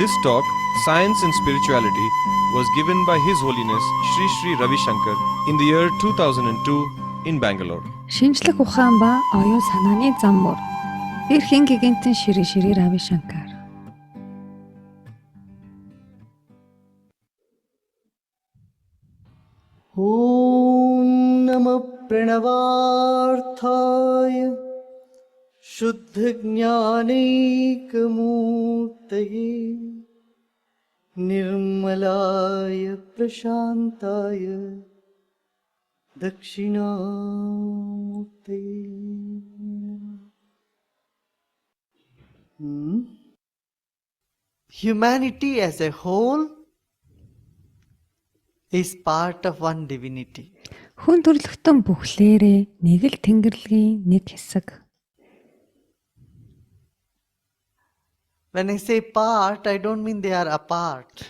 This talk, Science and Spirituality, was given by His Holiness Sri Sri Ravi Shankar in the year 2002 in Bangalore. Шинжлэх ухаан ба оюун санааны зам мөр. Эрхэн гигантэн Шри Рави Шанкар. ॐ नमः प्रणवार्थाय शुद्धज्ञानैकमूर्तये निर्मलाय प्रशान्ताय दक्षिणामूर्तये Humanity as a whole is part of one divinity. Хүн төрлөختөн бүхлээрээ нэг л Тэнгэрлэгийн нэг хэсэг. When I say part, I don't mean they are apart.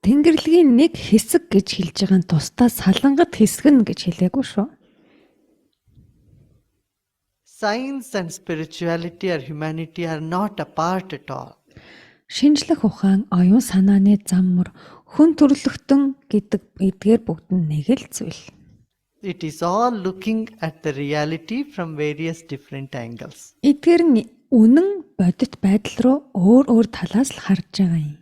Тэнгэрлэгийн нэг хэсэг гэж хэлж байгаа нь тусдаа салангат хэсэг нь гэж хэлээгүй шүү. Science and spirituality or humanity are not apart at all. Шинжлэх ухаан, оюун санааны зам мөр, хүн төрлөختөн гэдэг эдгээр бүгд нь нэг л зүйл. It is all looking at the reality from various different angles. Эдгээр нь үнэн бодит байдал руу өөр талаас л харж байгаа юм.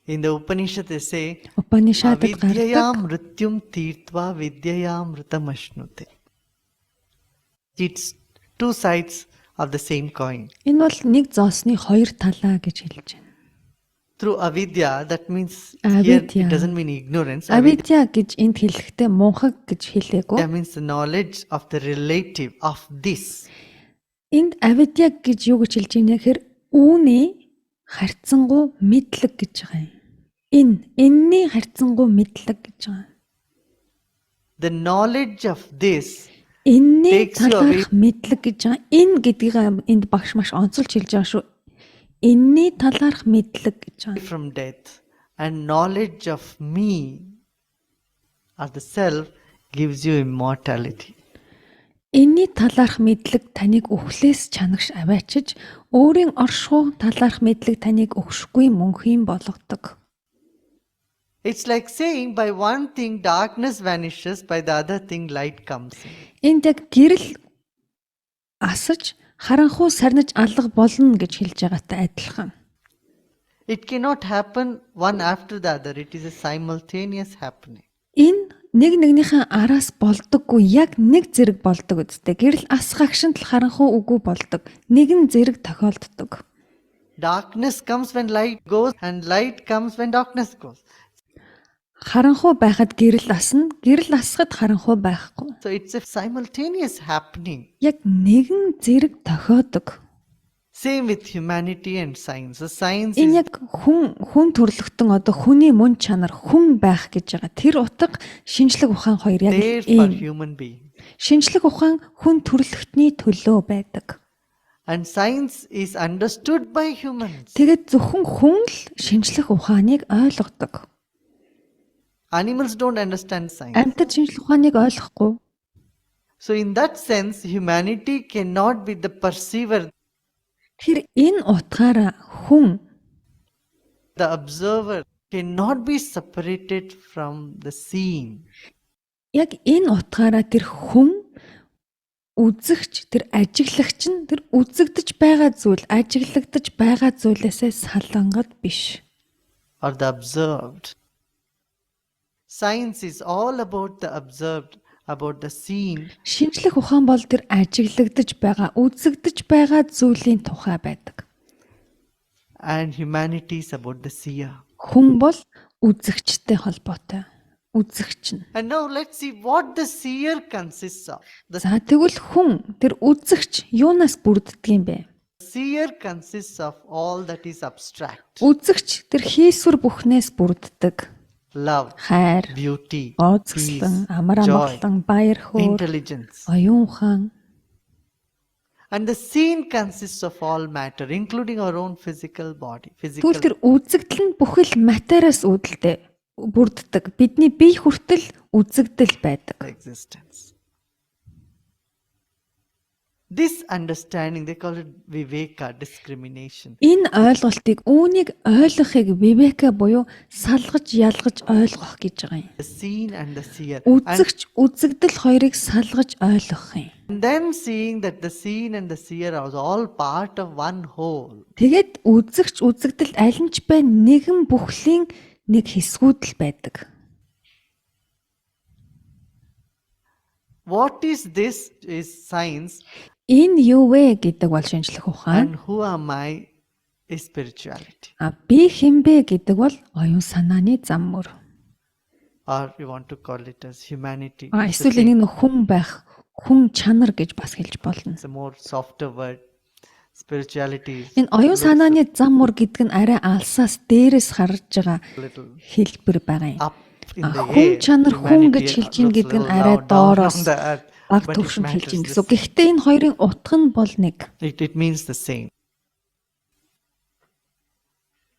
In the Upanishad they say, Upanishadд Avidyayam гардаг mrityum tirtva vidyayam mritam ashnute. It's two sides of the same coin. Энэ бол нэг зоосны хоёр талаа гэж хэлж байна. Through avidya, that means here Avidya. it doesn't mean ignorance. Авидя гэж энд хэлэхдээ мунхаг гэж хэлээгүй. That means the knowledge of the relative of this. Энд авидя гэж юу гэж хэлж байна гэхээр үүний харьцангуй мэдлэг гэж байгаа юм. Энэний харьцангуй мэдлэг гэж байгаа. The knowledge of this Энэний takes you away. талаарх мэдлэг гэж байгаа. Энэ гэдгийг энд багш маш онцолж хэлж байгаа шүү. Энэний талаарх мэдлэг гэж байгаа. From death, and knowledge of me or the self gives you immortality. Энэний талаарх мэдлэг таныг өвхлээс чанагш аваачиж, өөрийн оршихуй талаарх мэдлэг таныг өгшгүй мөнхийн болгодог. It's like saying by one thing darkness vanishes, by the other thing light comes in. Энд яг гэрэл асаж харанхуй сарниж алга болно гэж хэлж байгаатай адилхан. It cannot happen one after the other. It is a simultaneous happening. Энэ нэг нэгнийхээ араас болдоггүй, яг нэг зэрэг болдог үстэй. Гэрэл асгагшинт л харанхуй үгүй болдог. Нэгэн зэрэг тохиолддог. Darkness comes when light goes, and light comes when darkness goes. Харанхуй байхад гэрэл асна, гэрэл асахад харанхуй байхгүй. So it's a simultaneous happening. Яг нэгэн зэрэг тохиодог. Same with humanity and science. So science Энэ is яг хүн төрлөختөн одоо хүний мөн чанар хүн байх гэж байгаа. Тэр утга шинжлэх ухаан хоёр яг there for ийм. human being. Шинжлэх ухаан хүн төрлөختний төлөө байдаг. And science is understood by humans. Тэгээд зөвхөн хүн л шинжлэх ухааныг ойлгодог. Animals don't understand science. Амьтад шинжлэх ухааныг ойлгохгүй. So in that sense, humanity cannot be the perceiver, Тэр энэ утгаараа хүн the observer cannot be separated from the seen. яг энэ утгаараа тэр хүн үзэгч, тэр ажиглагч нь тэр үзэгдэж байгаа зүйл, ажиглагдаж байгаа зүйлээсээ салангат биш. Or the observed. Science is all about the observed, about the seen, Шинжлэх ухаан бол тэр ажиглагдаж байгаа, үзэгдэж байгаа зүйлийн тухай байдаг. and humanity is about the seer. Хүн бол үзэгчтэй холбоотой. Үзэгч нь. And now let's see what the seer consists of. The За тэгвэл хүн тэр үзэгч юунаас бүрддэг юм бэ? seer consists of all that is abstract. Үзэгч тэр хийсвэр бүхнээс бүрддэг. Love, Хайр, beauty, гоцлон, peace, амар joy, амгалан, баяр хөөр, intelligence. оюун ухаан. And the seen consists of all matter, including our own physical body. Тэгвэл Physical. тэр үзэгдэл нь бүхэл материас үүдэлтэй бүрддэг. Бидний бие хүртэл үзэгдэл байдаг. Existence. This understanding, they call it viveka, discrimination. Энэ ойлголтыг үүнийг ойлгохыг вивека буюу салгаж ялгаж ойлгох гэж байгаа юм. The seen and the seer. Үзэгч үзэгдэл хоёрыг салгаж ойлгох юм. And then seeing that the seen and the seer are all part of one whole. Тэгээд үзэгч үзэгдэл аль нь ч бай нэгэн бүхлийн нэг хэсгүүд л байдаг. What is this is science, Энэ юу вэ гэдэг бол шинжлэх ухаан. and who am I is spirituality. Би хинбэ гэдэг бол оюун санааны зам мөр. Or you want to call it as humanity. Эсвэл энийг нэг хүн байх, хүн чанар гэж бас хэлж болно. It's a more softer word. Spirituality is Энэ оюун санааны зам мөр гэдэг нь арай алсаас дээрээс харж байгаа little хэлбэр байгаа юм. up in the Хүн air. чанар хүн гэж Humanity хэлж ийн looks гэдэг нь little арай down доороос on the earth, баг but it төвшин хэлж matters ийн the гэсэн. same. Гэхдээ энэ хоёрын утга нь бол нэг. It means the same.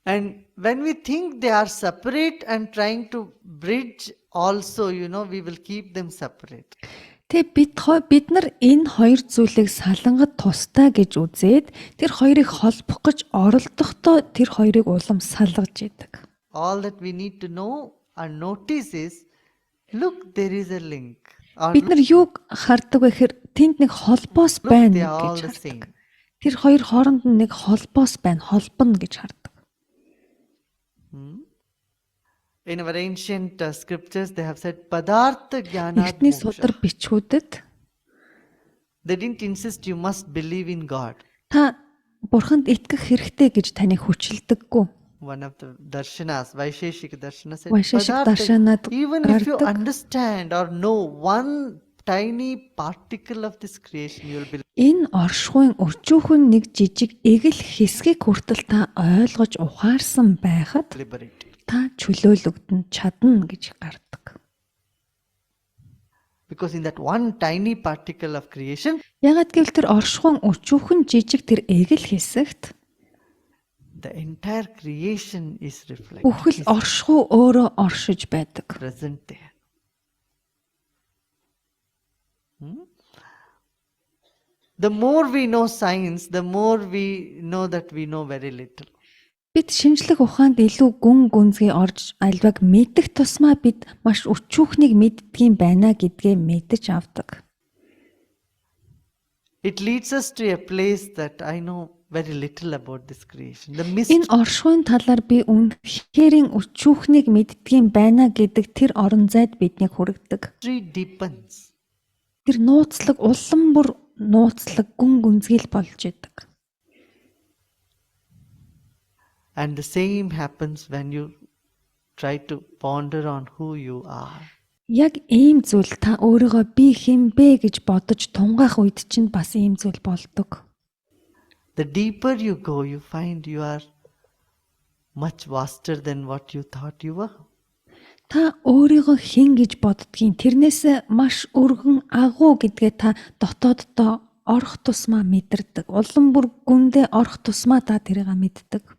And when we think they are separate and trying to bridge also, we will keep them separate. Тэгээ бид нар энэ хоёр зүйлийг салангад тустай гэж үзээд тэр хоёрыг холбох гэж оролдохдоо тэр хоёрыг улам салгаж идэг. All that we need to know and notice is, look, there is a link. Or Бид нар юуг хардаг вэ гэхээр тэнд нэг холбоос look, байна they are all гэж the хардаг. same. Тэр хоёр хооронд нь нэг холбоос байна, холбоно гэж хардаг. In our ancient scriptures, they have said, Padartha Jnanat Эртний Moksha. судар бичгүүдэд They didn't insist you must believe in God. та бурханд итгэх хэрэгтэй гэж таныг хүчилдэггүй. One of the darshanas, Vaisheshika Darshana said, Vaisheshik "Padartha, Darshanad even if you гардаг. understand or know one tiny particle of this creation, you will be Энэ оршихуйн өчүүхэн нэг жижиг эгэл хэсгийг хүртэл та ойлгож ухаарсан байхад liberated. та чөлөөлөгдөн чадна гэж гардаг. Because in that one tiny particle of creation, Ягаад гэвэл тэр оршихуйн өчүүхэн жижиг тэр эгэл хэсэгт the entire creation is reflected, бүхэл is оршихуй өөрөө оршиж байдаг. present there. The more we know science, the more we know that we know very little. Бид шинжлэх ухаанд илүү гүн гүнзгий орж альваг мэдэх тусмаа бид маш өчүүхнийг мэддгийм байна гэдгээ мэдэж авдаг. It leads us to a place that I know very little about this creation. The mystery Энэ оршихуйн талаар би үнэхэрийн өчүүхнийг мэддгийм байна гэдэг тэр орон зайд биднийг хүргэдэг. deepens. Тэр нууцлаг улам бүр нууцлаг гүн гүнзгийл болж идэг. And the same happens when you try to ponder on who you are. Яг ийм зүйл та өөрийгөө би хэн бэ гэж бодож тунгаах үед чинь бас ийм зүйл болдог. The deeper you go, you find you are much vaster than what you thought you were. Та өөрийгөө хэн гэж боддгийн тэрнээс маш өргөн агуу гэдгээ та дотооддоо орох тусмаа мэдэрдэг. Улам бүр гүндээ орох тусмаа та тэрийг мэддэг.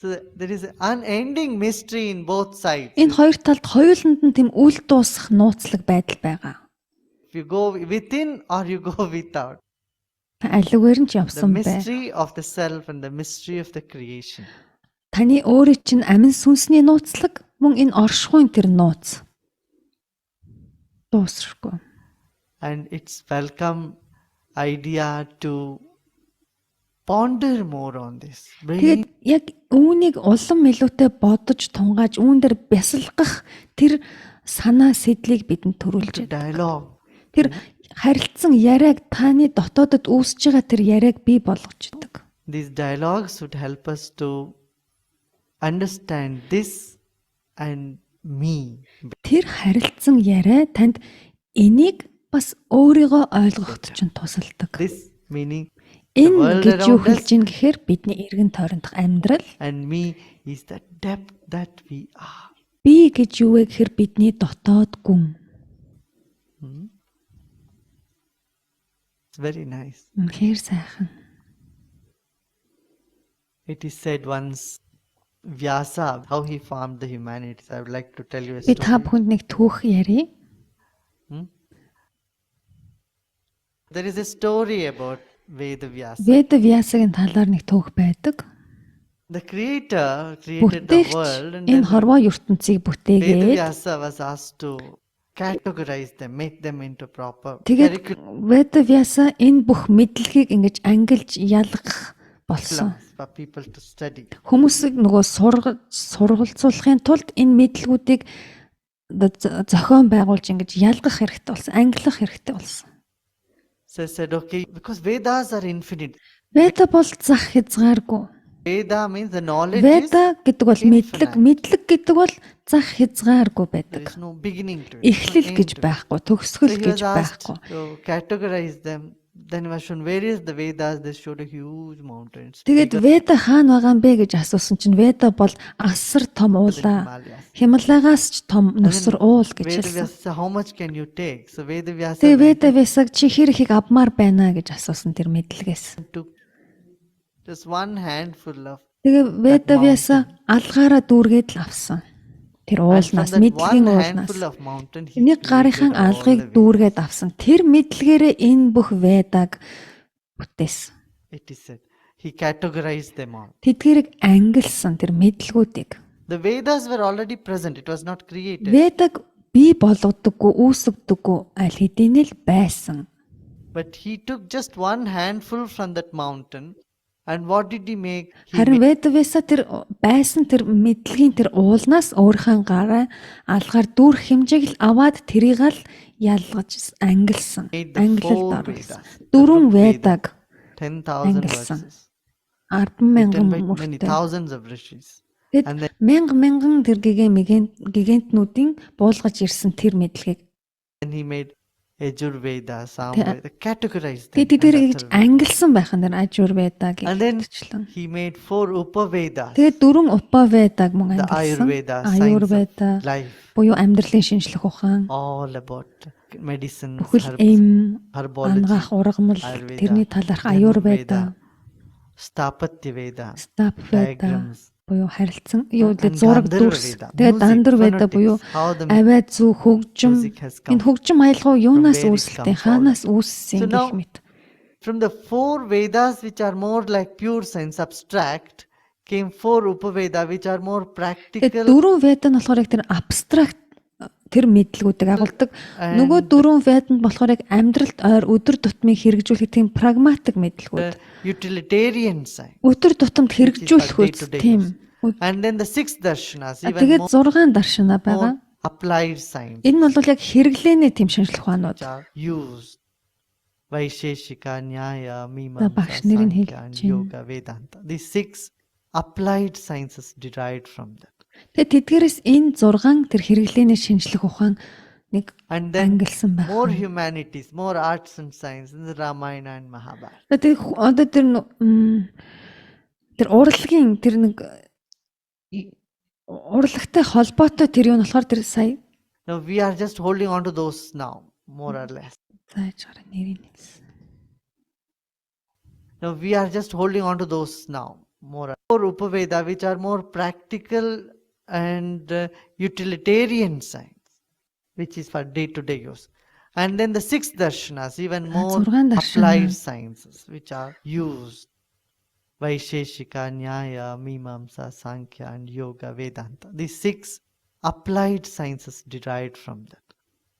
So there is an unending mystery in both sides. Энэ хоёр талд хоёуланд нь тэм үл дуусах нууцлаг байдал байгаа. If you go within or you go without. Та аливаар нь ч The явсан бай. mystery of the self and the mystery of the creation. Таны өөрийн чинь амин сүнсний нууцлаг мөн энэ оршихуйн тэр нууц. Дуусахгүй. And it's welcome idea to ponder more on this. Тэгээд яг үүнийг улам илүүтэй бодож тунгааж үүн дээр бясалгах тэр санаа сэдлийг бидэнд төрүүлж To dialogue. тэр харилцсан яриаг таны дотоодод үүсэж байгаа тэр яриаг бий болгож идэг. These dialogues would help us to understand this and me. Тэр харилцсан яриа танд энийг бас өөрийгөө ойлгоход ч тусалдаг. This meaning Энэ world гэж юу around us. хэлж ийн гэхээр бидний эргэн тойрондох амьдрал and me is the depth that we are. би гэж юу вэ гэхээр бидний дотоод гүн. It's very nice. Үнэхээр сайхан. It is said once Vyasa, how he formed the humanities. I would like to tell you a Би та story. бүхэнд нэг түүх ярив. There is a story about Veda Vyasa. Веда Vyasa-гийн талаар нэг түүх байдаг. The creator created the Бүтээгч world and энэ then хорвоо ертөнцийг Veda бүтээгээд Vyasa was asked to categorize them, make them into proper тэгээд Веда Vyasa энэ бүх мэдлэгийг ингэж ангилж ялгах болсон. curriculums for people to study. Хүмүүсийг нөгөө сургалтуулахын тулд энэ мэдлгүүдийг зохион байгуулж ингэж ялгах хэрэгтэй болсон, ангилах хэрэгтэй болсон. So I said, okay, because Vedas are infinite. Веда бол зах хязгааргүй. Veda means the knowledge is, Веда гэдэг бол мэдлэг, мэдлэг гэдэг бол зах хязгааргүй there байдаг. is no beginning to it. Эхлэл no гэж end to it. байхгүй, So төгсгөл he гэж was asked байхгүй. to categorize them. Then he was shown various the Vedas, they showed a huge mountains. Тэгээд Веда хаана байгаа юм бэ гэж асуусан чинь Веда бол асар том уулаа. Himalayas. Хималагаас ч том нөсөр уул гэж Veda хэлсэн. Vyasa, how much can you take? So Veda Vyasa Тэгээ went Веда Vyasаг чи хэр ихийг авмаар байна гэж асуусан тэр мэдлэгээс. and took just one handful of Тэгээ Веда Vyasa алгаараа дүүргээд л авсан. Тэр and from уулнаас, that мэдлэгийн one уулнаас. handful of mountain he Нэг гарынхан created all алгыг the Vedas. дүүргээд авсан. Тэр мэдлэгээрээ энэ бүх Ведаг бүтээсэн. It is said. He categorized them all. Тэдгэрийг ангилсан тэр мэдлгүүдийг. The Vedas were already present. It was not created. Ведаг бий болгодоггүй, үүсгдэггүй аль хэдийн л байсан. But he took just one handful from that mountain. And what did he make? He Харин made Веда Vyasa тэр байсан тэр мэдлэгийн тэр уулнаас өөрийнхөө гараа алгаар дүүрэх хэмжээг л аваад тэрийг л ялгаж ангилсан. made the Ангилалд four оруулсан. Vedas. Дөрвөн Ведаг 10,000 ангилсан. verses. 10,000 Written by many мөртэй. thousands of rishis. Тэгэд And then мянган тэр гигантнуудын буулгаж ирсэн тэр мэдлэгийг he made Yajurveda, Samveda, categorized them. тэгээд and тэдгээр that's гэж how- ангилсан байхan дээр Ajurvedaгийн And then хэлчихлэн. he made 4 Upavedas. Тэгээд дөрвөн Upavedag мөн The ангилсан. Ayurveda, Аюрведа science of life, буюу амьдралын шинжлэх ухаан, all about medicines, бүхэл herbs, эм, herbology, ангаах ургамал, Ayurveda, тэрний талаарх Dhanurveda, Аюрведа, Stapatya Veda, Stapveda diagrams, буюу харилцан, юу and зураг Gandharva дүрс. Veda, Тэгээд music, Дандарведа буюу phonetics, how the авиа зүү хөгжим. music has come. Энэ хөгжим аялгаа юунаас where it үүсэлтэй, comes, all хаанаас So үүссэн now- гэх мэт. From the 4 Vedas, which are more like pure science, abstract, came 4 Upaveda, which are more Тэгээд practical. дөрвөн Веда нь болохоор яг тэр абстракт тэр мэдлгүүдийг агуулдаг. And Нөгөө дөрвөн Веданд болохоор яг амьдралд ойр өдөр тутмын хэрэгжүүлэх тийм прагматик мэдлгүүд. Utilitarian science. Өдөр тутамд хэрэгжүүлэх day үс to day тийм. And then the 6 darshanas, even Тэгээд more, 6 даршина байгаа. applied science, Энэ нь бол яг хэрэглээний тийм шинжлэх ухаанууд. which are used. Vaisheshika, Nyaya, багш Mimamsa, нарын Sankhya, and хэлж байна. Yoga, Vedanta. These 6 applied sciences derived from that. Тэгээд тэдгээрээс энэ 6 тэр хэрэглээний шинжлэх ухаан нэг And then ангилсан байна. more humanities, more arts and science in the Ramayana and Mahabharata. Тэгээд одоо тэр урлагийн тэр нэг урлагтай холбоотой тэр юу нь болохоор тэр сая Now we are just holding on to those now, more or less. зааж гараа нэрийг хэлсэн. Now we are just holding on to those now, more Upaveda, which are more practical and utilitarian science, which is for day-to-day use. And then the 6 darshanas, even more 6 даршина. applied sciences, which are used. Vaisheshika, Nyaya, Mimamsa, Sankhya, and Yoga, Vedanta. These 6 applied sciences derived from that.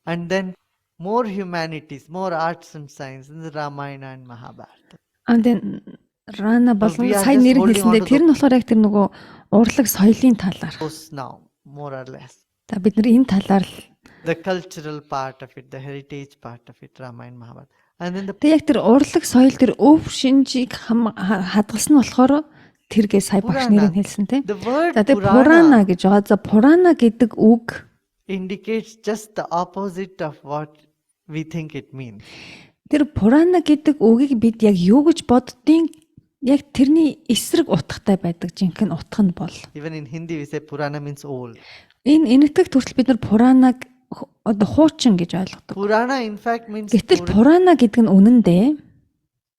And then more humanities, more arts and science in the Ramayana and Mahabharata. And then Рана болон we are сая just нэрийг holding хэлсэндээ on to тэр нь болохоор яг тэр нөгөө урлаг соёлын талаар. Those now, more or less. За бид нар энэ талаар л The cultural part of it, the heritage part of it, Ramayana, Mahabharata. And then the тэг яг тэр урлаг соёл тэр өв шинжийг хадгалсан нь болохоор тэргээ сая багш Purana. нэрийг хэлсэн тийм. The word За тэг Purana Пурана гэж байгаа. За Пурана гэдэг үг indicates just the opposite of what we think it means. тэр Пурана гэдэг үгийг бид яг юу гэж боддیں۔ Яг тэрний эсрэг утгатай байдаг жинхэнэ утга нь бол. Even in Hindi we say Purana means old. Энэ энэтхэг төрөл бид нар Пуранаг одоо хуучин гэж ойлгодог. Purana in fact means Гэтэл Пурана гэдэг нь үнэндээ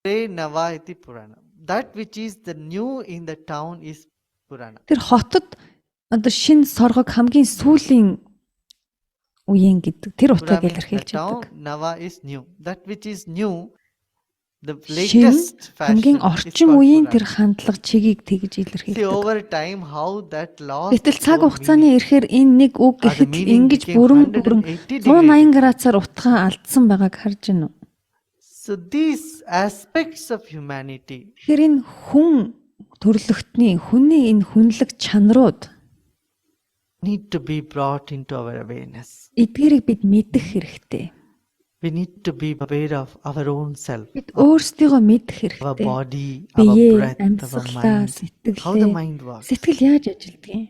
Pure Nava iti Purana. That which is the new in the town is Purana. тэр хотод одоо шин соргог хамгийн сүүлийн үеийн гэдэг тэр утгыг Pura means the илэрхийлж town, байдаг. Nava is new. That which is new The Шин latest fashion хамгийн is орчин called үеийн Purana. тэр хандлага чигийг тэгж See, илэрхийлдэг. over time, how that lost Гэтэл its цаг own хугацааны meaning. ирэхээр энэ нэг үг The гэхэд meaning ингэж became бүрэн 180 180 degrees. градусаар утгаа алдсан байгааг харж байна уу? So these aspects of humanity Тэгэхээр энэ хүн төрлөختний хүний энэ хүнлэг чанарууд need to be brought into our awareness. эдгээрийг бид мэдэх хэрэгтэй. We need to be aware of our own self, Бид өөрсдийгөө мэдэх our хэрэгтэй. body, our Биеэ, breath, our амьсгалаа, mind, how the сэтгэлээ, mind works. сэтгэл яаж ажилдаг юм?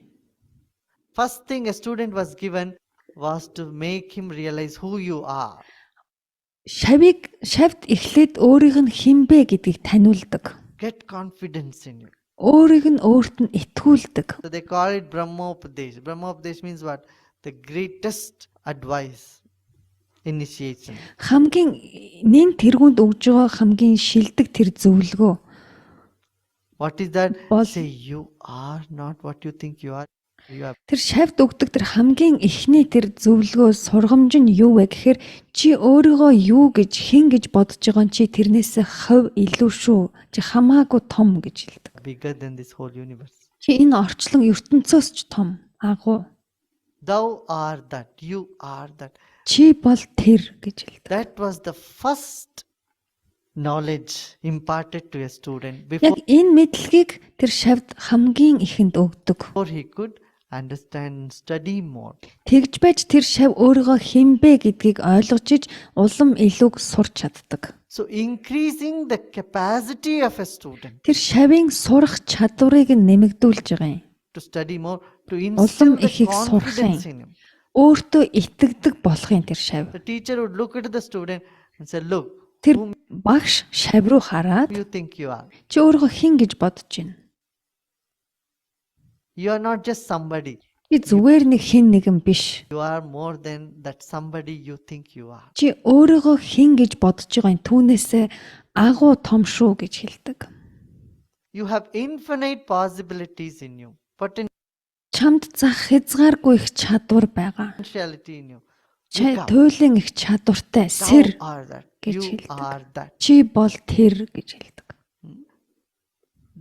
First thing a student was given was to make him realize who you are. Шавьд эхлээд өөрийг нь хинбэ гэдгийг таниулдаг. Get confidence in you. Өөрийг нь өөрт нь итгүүлдэг. So they call it Brahmopadesh. Brahmopadesh means what? The greatest advice, initiation. Хамгийн нэн тэргуунд өгж байгаа хамгийн шилдэг тэр зөвлөгөө. What is that? Бол- Say you are not what you think you are. You are. Тэр шавьд өгдөг тэр хамгийн эхний тэр зөвлөгөө сургамж нь юу вэ гэхээр чи өөрийгөө юу гэж хэн гэж бодож байгаа нь чи тэрнээс хувь илүү шүү. Чи хамаагүй том гэж хэлдэг. Bigger than this whole universe. Чи энэ орчлон ертөнцөөс ч том агуу. Thou art that. You are that. Чи бол тэр гэж хэлдэг. That was the first knowledge imparted to a student before Яг энэ мэдлэгийг тэр шавьд хамгийн ихэнд өгдөг. he could understand and study more. Тэгж байж тэр шавь өөрийгөө хинбэ гэдгийг ойлгож иж улам илүүг сурч чаддаг. So increasing the capacity of a student Тэр шавийн сурах чадварыг нь нэмэгдүүлж байгаа юм. to study more, to instill the ихийг confidence сурахын. in him. Өөртөө итгэдэг болохын тэр шавь. The teacher would look at the student and say, look, Тэр багш шавь руу хараад who you think you are? чи өөрийгөө хэн гэж бодож байна? You are not just somebody. Чи зүгээр нэг хэн нэгэн биш. You are more than that somebody you think you are. Чи өөрийгөө хэн гэж бодож байгаа юм түүнээсээ агуу том шүү гэж хэлдэг. You have infinite possibilities in you, Чамд зах хязгааргүй их чадвар байгаа. potentiality in you. Чи Look up. туйлын их чадвартай Thou сэр are that. гэж You хэлдэг. are that. чи бол тэр гэж хэлдэг.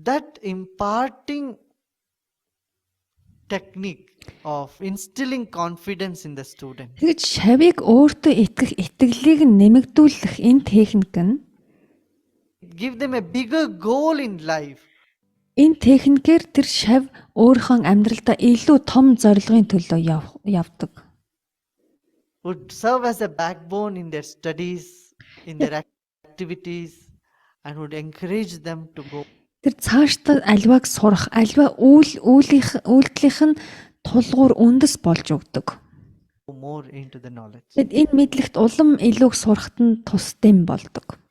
That imparting technique of instilling confidence in the student Тэгэж шавийг өөртөө итгэх итгэлийг нь нэмэгдүүлэх энэ техник нь give them a bigger goal in life. энэ техникээр тэр шав өөрийнхөө амьдралдаа илүү том зорилгын төлөө явдаг. Would serve as a backbone in their studies, in their activities, and would encourage them to go Тэр цаашдаа альвааг сурах, альва үйлдэлийнх нь тулгуур үндэс болж өгдөг. more into the knowledge. Тэгэд энэ мэдлэгт улам илүүг сурахад нь тусдим болдог.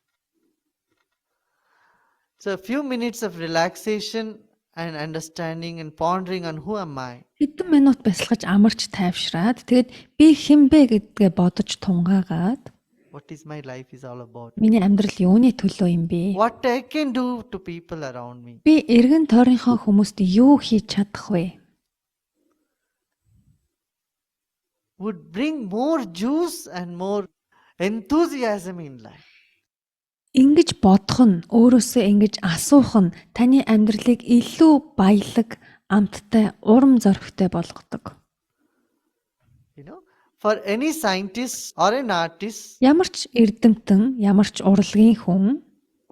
So a few minutes of relaxation and understanding and pondering on who am I. Хэдэн минут бясалгаж амарч тайвшраад тэгэд би хэн бэ гэдгээ бодож тунгаагаад What is my life is all about. миний амьдрал юуны төлөө юм бэ? What I can do to people around me. Би эргэн тойрынхоо хүмүүст юу хийж чадах вэ? Would bring more juice and more enthusiasm in life. Ингэж бодох нь өөрөөсөө ингэж асуух нь таны амьдралыг илүү баялаг, амттай, урам зоригтой болгодог. You know, for any scientist or an artist, Ямар ч эрдэмтэн, ямар ч урлагийн хүн,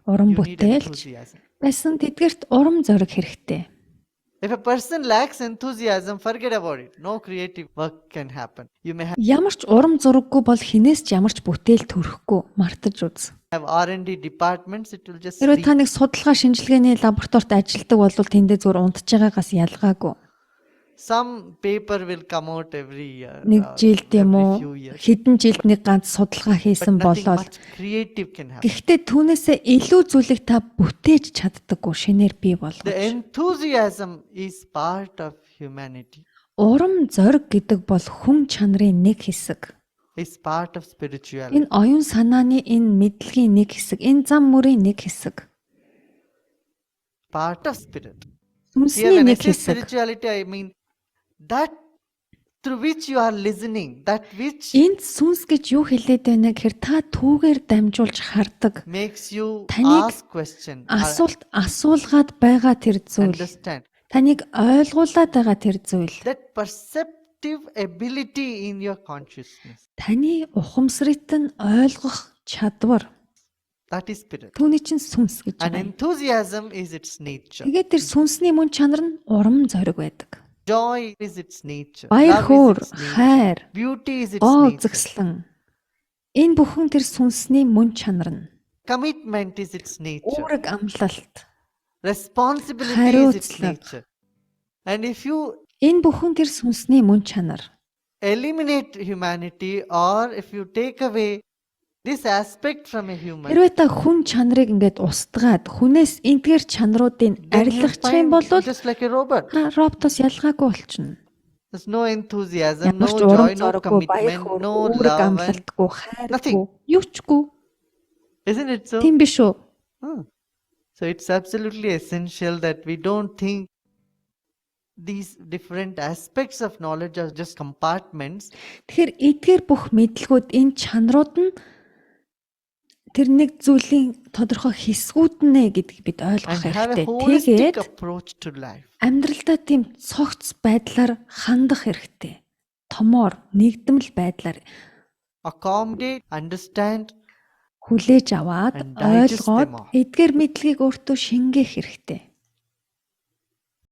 уран you need бүтээлч enthusiasm. байсан тэдгэрт урам зориг хэрэгтэй. If a person lacks enthusiasm, forget about it. No creative work can happen. You may Ямар ч урам зориггүй бол хинээс ч ямар ч бүтээл төрөхгүй мартаж үз. have R&D departments, it will just Хэрвээ sleep. та нэг судалгаа шинжилгээний лабораторид ажилладаг бол тэндээ зүгээр унтж байгаагаас ялгаагүй. Some paper will come out every year. Нэг жилд юм every уу few years. хэдэн жилд нэг ганц судалгаа But хийсэн nothing болоод much creative can happen. гэхдээ түүнээсээ илүү зүйлийг та бүтээж чаддаггүй шинээр бий The болгож. enthusiasm is part of humanity. Урам зориг гэдэг бол хүн чанарын нэг хэсэг. It's part of spirituality. Энэ оюун санааны энэ мэдлэгийн нэг хэсэг, энэ зам мөрийн нэг хэсэг, Part of spirit. Here сүнсний when I нэг say хэсэг. spirituality, I mean that through which you are listening, that which Энд сүнс гэж юу хэлээд байна гэхээр та түүгээр дамжуулж хардаг. makes you Таныг ask question, Асуулт асуулгаад байгаа тэр зүйл. understand. Таныг ойлгуулад байгаа тэр зүйл. That perceptive ability in your consciousness, Таны ухамсарт нь ойлгох чадвар. that is spirit. Түүний чинь сүнс гэж And байгаа юм. enthusiasm is its nature. Тэгээд тэр сүнсний мөн чанар нь урам зориг байдаг. Joy is its nature. Баяр Love хөөр, is its nature. хайр, Beauty is its гоо nature. зэгслэн. Энэ бүхэн тэр сүнсний мөн чанар нь. Commitment is its nature. Үүрэг амлалт. Responsibility is its Хариуцлага. nature. And if you Энэ бүхэн тэр сүнсний мөн чанар. eliminate humanity, or if you take away this aspect from a human, Хэрвээ та хүн чанарыг ингээд устгаад хүнээс энтгээр чанаруудыг then you арилгах юм бол find just like a robot. роботоос ялгаагүй болчихно. There's no enthusiasm, no Ямар ч урам joy, no зориггүй, баяр commitment, хөөр, no үүрэг love, and- амлалтгүй, хайргүй, nothing. юу чгүй. isn't it so? Тийм биш үү? So it's absolutely essential that we don't think these different aspects of knowledge are just compartments. Тэгэхээр эдгээр бүх мэдлгүүд энэ чанарууд нь тэр нэг зүйлийн тодорхой хэсгүүд нэ гэдгийг бид And ойлгох have a хэрэгтэй. holistic Тэгээд approach to life. амьдралдаа тийм цогц байдлаар хандах хэрэгтэй. Томоор, нэгдмэл байдлаар Accommodate, understand, хүлээж аваад And digest ойлгоод them all. эдгээр мэдлэгийг өөртөө шингээх хэрэгтэй.